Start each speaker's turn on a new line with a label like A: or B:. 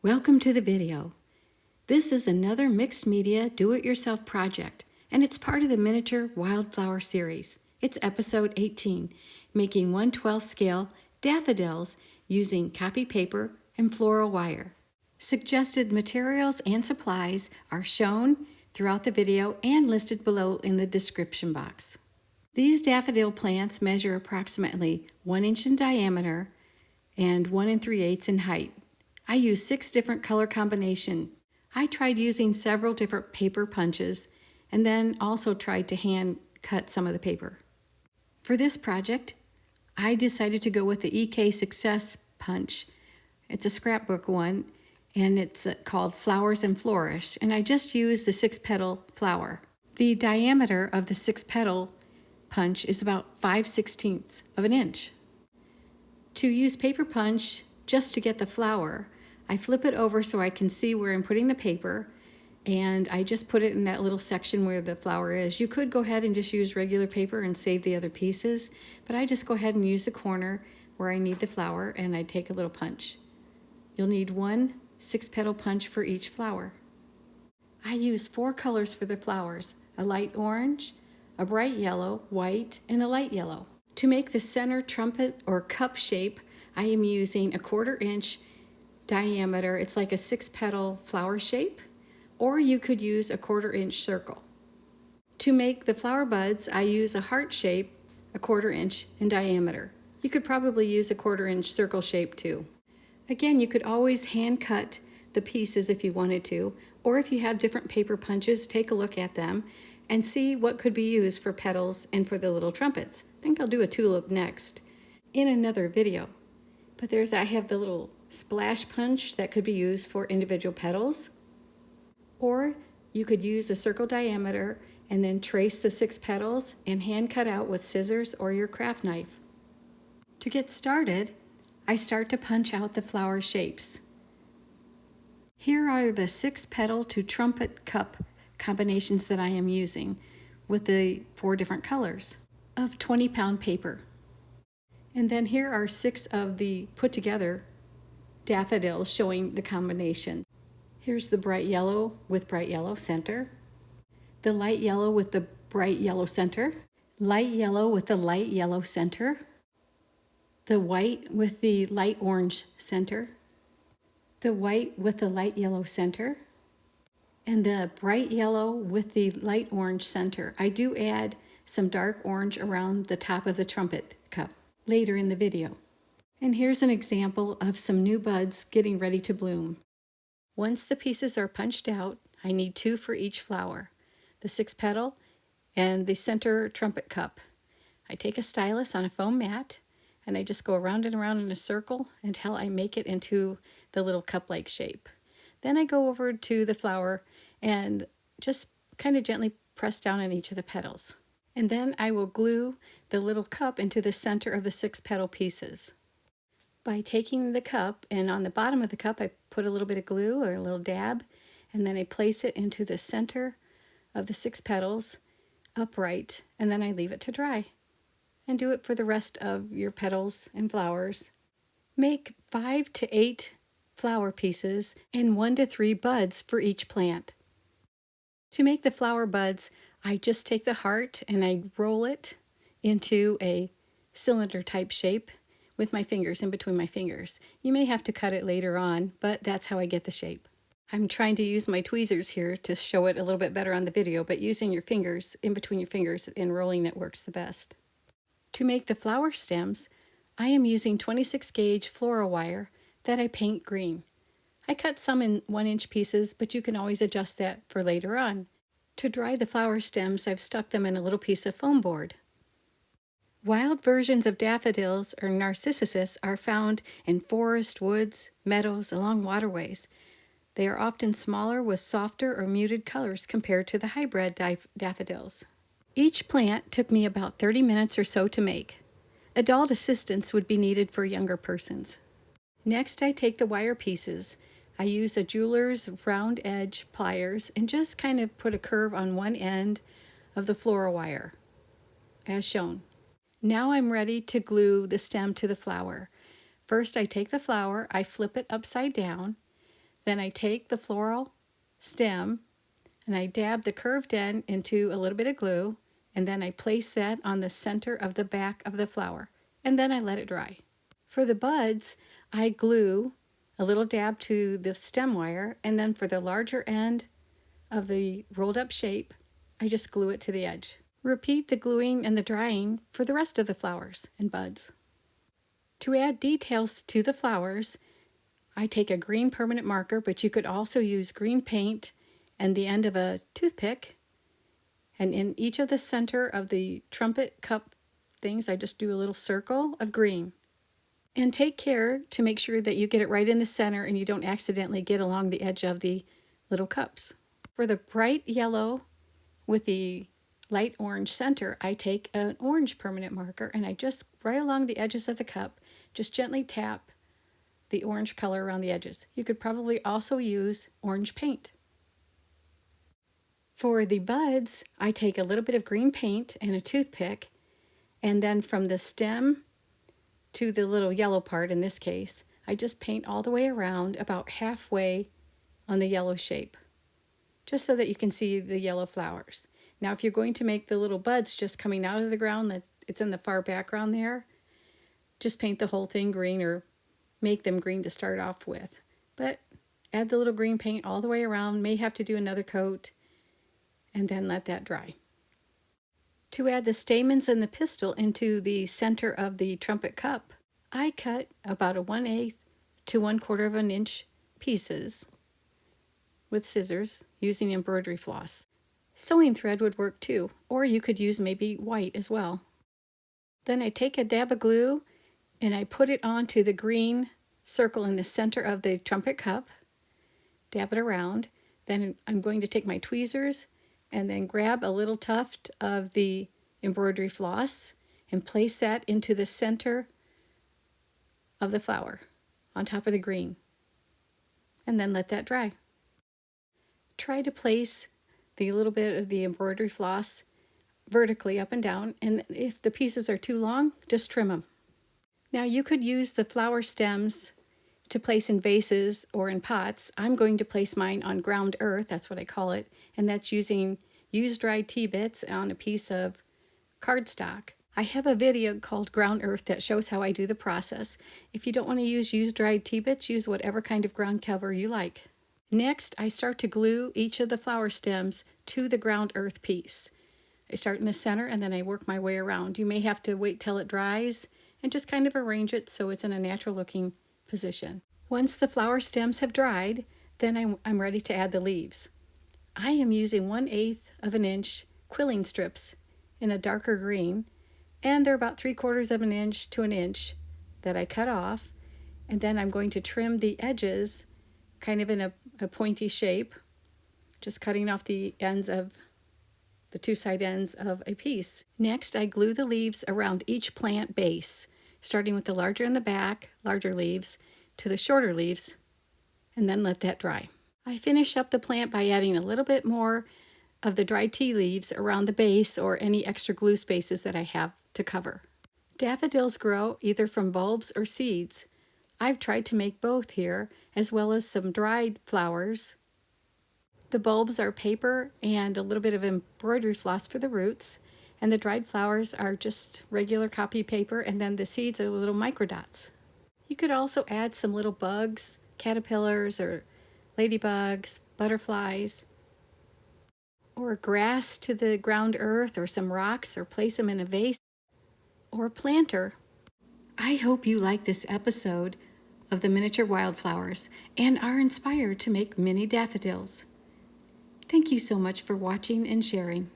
A: Welcome to the video. This is another mixed media do-it-yourself project, and it's part of the miniature Wildflower Series. It's episode 18, making 1/12 scale daffodils using copy paper and floral wire. Suggested materials and supplies are shown throughout the video and listed below in the description box. These daffodil plants measure approximately 1 inch in diameter and 1 3/8 in height. I used 6 different color combinations. I tried using several different paper punches and then also tried to hand cut some of the paper. For this project, I decided to go with the EK Success punch. It's a scrapbook one and it's called Flowers and Flourish, and I just used the 6-petal flower. The diameter of the 6-petal punch is about 5/16 of an inch. To use paper punch just to get the flower, I flip it over so I can see where I'm putting the paper, and I just put it in that little section where the flower is. You could go ahead and just use regular paper and save the other pieces, but I just go ahead and use the corner where I need the flower, and I take a little punch. You'll need 1 6-petal punch for each flower. I use 4 colors for the flowers: a light orange, a bright yellow, white, and a light yellow. To make the center trumpet or cup shape, I am using a 1/4 inch diameter. It's like a 6-petal flower shape, or you could use a 1/4 inch circle. To make the flower buds, I use a heart shape, a 1/4 inch in diameter. You could probably use a 1/4 inch circle shape too. Again, you could always hand cut the pieces if you wanted to, or if you have different paper punches, take a look at them and see what could be used for petals and for the little trumpets. I think I'll do a tulip next in another video. But I have the little splash punch that could be used for individual petals, or you could use a circle diameter and then trace the 6 petals and hand cut out with scissors or your craft knife. To get started, I start to punch out the flower shapes. Here are the 6-petal to trumpet cup combinations that I am using with the 4 different colors of 20-pound paper. And then here are 6 of the put together daffodils showing the combination. Here's the bright yellow with bright yellow center, the light yellow with the bright yellow center, light yellow with the light yellow center, the white with the light orange center, the white with the light yellow center, and the bright yellow with the light orange center. I do add some dark orange around the top of the trumpet cup later in the video. And here's an example of some new buds getting ready to bloom. Once the pieces are punched out, I need 2 for each flower, the 6-petal and the center trumpet cup. I take a stylus on a foam mat and I just go around and around in a circle until I make it into the little cup-like shape. Then I go over to the flower and just kind of gently press down on each of the petals. And then I will glue the little cup into the center of the 6-petal pieces. By taking the cup, and on the bottom of the cup I put a little bit of glue or a little dab, and then I place it into the center of the 6 petals upright, and then I leave it to dry. And do it for the rest of your petals and flowers. Make 5 to 8 flower pieces and 1 to 3 buds for each plant. To make the flower buds, I just take the heart and I roll it into a cylinder type shape with my fingers, in between my fingers. You may have to cut it later on, but that's how I get the shape. I'm trying to use my tweezers here to show it a little bit better on the video, but using your fingers, in between your fingers and rolling it works the best. To make the flower stems, I am using 26 gauge floral wire that I paint green. I cut some in 1 inch pieces, but you can always adjust that for later on. To dry the flower stems, I've stuck them in a little piece of foam board. Wild versions of daffodils or narcissus are found in forest, woods, meadows, along waterways. They are often smaller with softer or muted colors compared to the hybrid daffodils. Each plant took me about 30 minutes or so to make. Adult assistance would be needed for younger persons. Next, I take the wire pieces. I use a jeweler's round edge pliers and just kind of put a curve on one end of the floral wire, as shown. Now I'm ready to glue the stem to the flower. First, I take the flower, I flip it upside down, Then I take the floral stem and I dab the curved end into a little bit of glue, and then I place that on the center of the back of the flower, and then I let it dry. For the buds, I glue a little dab to the stem wire, and then for the larger end of the rolled up shape, I just glue it to the edge. Repeat the gluing and the drying for the rest of the flowers and buds. To add details to the flowers, I take a green permanent marker, but you could also use green paint and the end of a toothpick. And in each of the center of the trumpet cup things, I just do a little circle of green. And take care to make sure that you get it right in the center and you don't accidentally get along the edge of the little cups. For the bright yellow with the light orange center, I take an orange permanent marker and I just, right along the edges of the cup, just gently tap the orange color around the edges. You could probably also use orange paint. For the buds, I take a little bit of green paint and a toothpick, and then from the stem to the little yellow part, in this case, I just paint all the way around about halfway on the yellow shape, just so that you can see the yellow flowers. Now, if you're going to make the little buds just coming out of the ground, that it's in the far background there, just paint the whole thing green or make them green to start off with. But add the little green paint all the way around, may have to do another coat, and then let that dry. To add the stamens and the pistil into the center of the trumpet cup, I cut about a 1/8 to 1/4 of an inch pieces with scissors using embroidery floss. Sewing thread would work too, or you could use maybe white as well. Then I take a dab of glue and I put it onto the green circle in the center of the trumpet cup, dab it around. Then I'm going to take my tweezers and then grab a little tuft of the embroidery floss and place that into the center of the flower on top of the green, and then let that dry. Try to place the little bit of the embroidery floss vertically up and down, and if the pieces are too long, just trim them. Now you could use the flower stems to place in vases or in pots. I'm going to place mine on ground earth, that's what I call it, and that's using used dried tea bits on a piece of cardstock. I have a video called Ground Earth that shows how I do the process. If you don't want to use used dried tea bits, use whatever kind of ground cover you like. Next, I start to glue each of the flower stems to the ground earth piece. I start in the center and then I work my way around. You may have to wait till it dries and just kind of arrange it so it's in a natural looking position. Once the flower stems have dried, then I'm ready to add the leaves. I am using 1/8 of an inch quilling strips in a darker green, and they're about 3/4 of an inch to an inch that I cut off, and then I'm going to trim the edges kind of in a pointy shape, just cutting off the ends of the two side ends of a piece. Next, I glue the leaves around each plant base, starting with the larger in the back, larger leaves, to the shorter leaves, and then let that dry. I finish up the plant by adding a little bit more of the dried tea leaves around the base or any extra glue spaces that I have to cover. Daffodils grow either from bulbs or seeds. I've tried to make both here, as well as some dried flowers. The bulbs are paper and a little bit of embroidery floss for the roots, and the dried flowers are just regular copy paper, and then the seeds are little microdots. You could also add some little bugs, caterpillars or ladybugs, butterflies, or grass to the ground earth, or some rocks, or place them in a vase or planter. I hope you like this episode of the miniature wildflowers and are inspired to make mini daffodils. Thank you so much for watching and sharing.